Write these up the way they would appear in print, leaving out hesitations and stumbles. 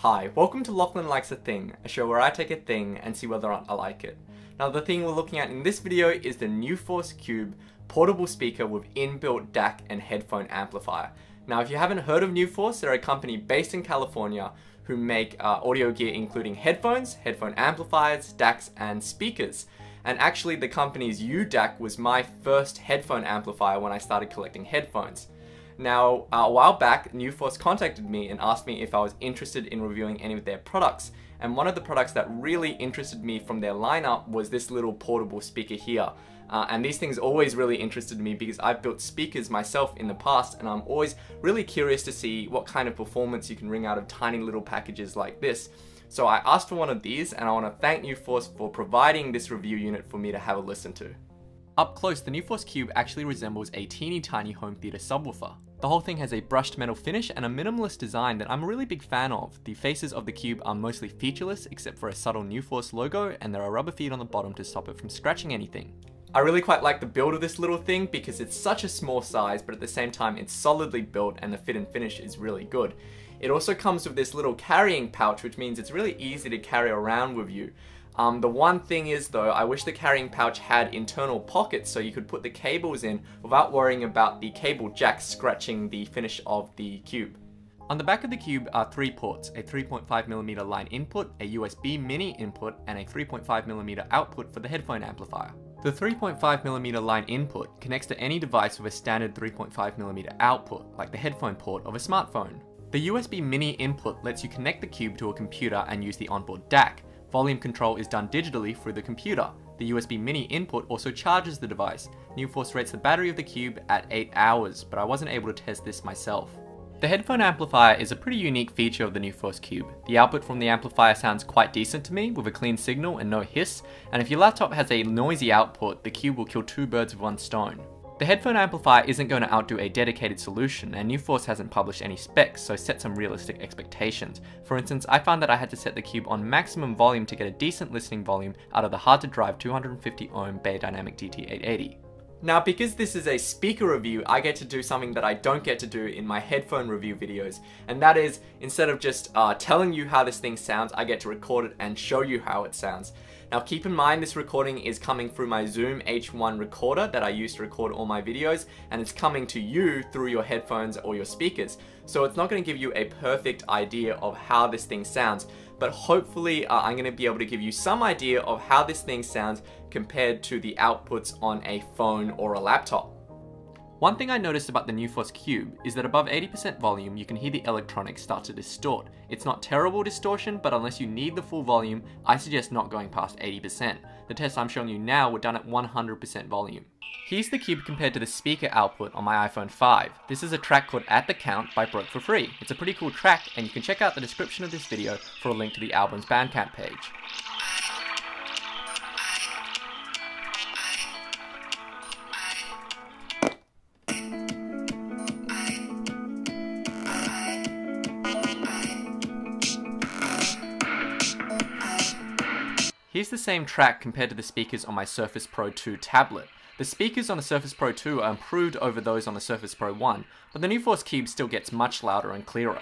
Hi, welcome to Lachlan Likes a Thing, a show where I take a thing and see whether or not I like it. Now the thing we're looking at in this video is the Nuforce Cube portable speaker with inbuilt DAC and headphone amplifier. Now if you haven't heard of Nuforce, they're a company based in California who make audio gear including headphones, headphone amplifiers, DACs and speakers. And actually the company's DAC was my first headphone amplifier when I started collecting headphones. Now, a while back, Nuforce contacted me and asked me if I was interested in reviewing any of their products. And one of the products that really interested me from their lineup was this little portable speaker here. And these things always really interested me because I've built speakers myself in the past and I'm always really curious to see what kind of performance you can wring out of tiny little packages like this. So I asked for one of these and I want to thank Nuforce for providing this review unit for me to have a listen to. Up close, the Nuforce Cube actually resembles a teeny tiny home theater subwoofer. The whole thing has a brushed metal finish and a minimalist design that I'm a really big fan of. The faces of the cube are mostly featureless except for a subtle Nuforce logo, and there are rubber feet on the bottom to stop it from scratching anything. I really quite like the build of this little thing because it's such a small size, but at the same time it's solidly built and the fit and finish is really good. It also comes with this little carrying pouch, which means it's really easy to carry around with you. The one thing is though, I wish the carrying pouch had internal pockets so you could put the cables in without worrying about the cable jack scratching the finish of the cube. On the back of the cube are three ports, a 3.5mm line input, a USB mini input, and a 3.5mm output for the headphone amplifier. The 3.5mm line input connects to any device with a standard 3.5mm output, like the headphone port of a smartphone. The USB mini input lets you connect the cube to a computer and use the onboard DAC. Volume control is done digitally through the computer. The USB mini input also charges the device. Nuforce rates the battery of the cube at 8 hours, but I wasn't able to test this myself. The headphone amplifier is a pretty unique feature of the Nuforce Cube. The output from the amplifier sounds quite decent to me, with a clean signal and no hiss, and if your laptop has a noisy output, the cube will kill two birds with one stone. The headphone amplifier isn't going to outdo a dedicated solution, and Nuforce hasn't published any specs, so set some realistic expectations. For instance, I found that I had to set the cube on maximum volume to get a decent listening volume out of the hard to drive 250 ohm Beyerdynamic DT880. Now because this is a speaker review, I get to do something that I don't get to do in my headphone review videos, and that is, instead of just telling you how this thing sounds, I get to record it and show you how it sounds. Now keep in mind this recording is coming through my Zoom H1 recorder that I use to record all my videos, and it's coming to you through your headphones or your speakers. So it's not going to give you a perfect idea of how this thing sounds, but hopefully I'm going to be able to give you some idea of how this thing sounds compared to the outputs on a phone or a laptop. One thing I noticed about the Nuforce Cube is that above 80% volume you can hear the electronics start to distort. It's not terrible distortion, but unless you need the full volume, I suggest not going past 80%. The tests I'm showing you now were done at 100% volume. Here's the cube compared to the speaker output on my iPhone 5. This is a track called At The Count by Broke for Free. It's a pretty cool track, and you can check out the description of this video for a link to the album's Bandcamp page. Here's the same track compared to the speakers on my Surface Pro 2 tablet. The speakers on the Surface Pro 2 are improved over those on the Surface Pro 1, but the Nuforce Cube still gets much louder and clearer.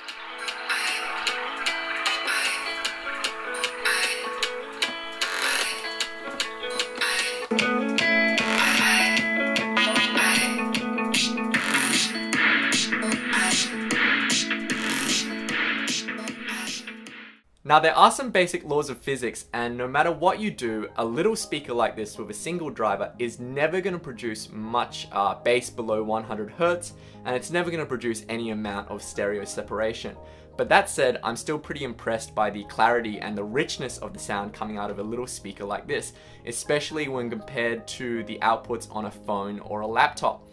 Now there are some basic laws of physics, and no matter what you do, a little speaker like this with a single driver is never going to produce much bass below 100 Hz, and it's never going to produce any amount of stereo separation. But that said, I'm still pretty impressed by the clarity and the richness of the sound coming out of a little speaker like this, especially when compared to the outputs on a phone or a laptop.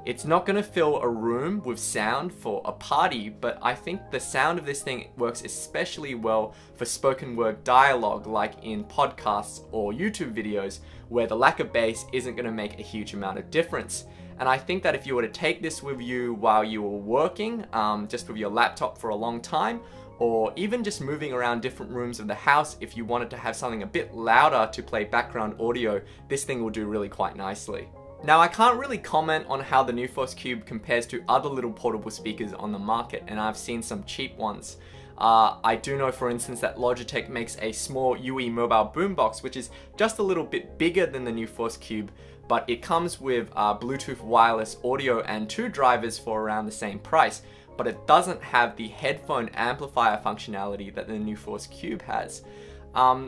It's not going to fill a room with sound for a party, but I think the sound of this thing works especially well for spoken word dialogue, like in podcasts or YouTube videos, where the lack of bass isn't going to make a huge amount of difference. And I think that if you were to take this with you while you were working, just with your laptop for a long time, or even just moving around different rooms of the house, if you wanted to have something a bit louder to play background audio, this thing will do really quite nicely. Now I can't really comment on how the Nuforce Cube compares to other little portable speakers on the market, and I've seen some cheap ones. I do know, for instance, that Logitech makes a small UE mobile boombox, which is just a little bit bigger than the Nuforce Cube, but it comes with Bluetooth wireless audio and 2 drivers for around the same price, but it doesn't have the headphone amplifier functionality that the Nuforce Cube has.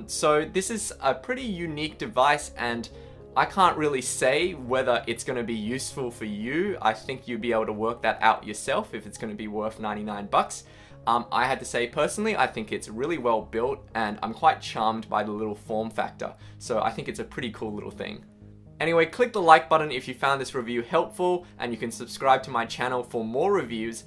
So this is a pretty unique device, and I can't really say whether it's going to be useful for you. I think you'll be able to work that out yourself if it's going to be worth 99 bucks. I had to say personally, I think it's really well built, and I'm quite charmed by the little form factor. So I think it's a pretty cool little thing. Anyway, click the like button if you found this review helpful, and you can subscribe to my channel for more reviews.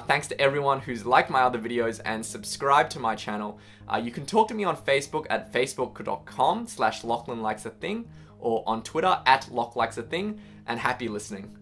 Thanks to everyone who's liked my other videos and subscribed to my channel. You can talk to me on Facebook at facebook.com/LachlanLikesAthing, or on Twitter at LochLikesAthing, and happy listening.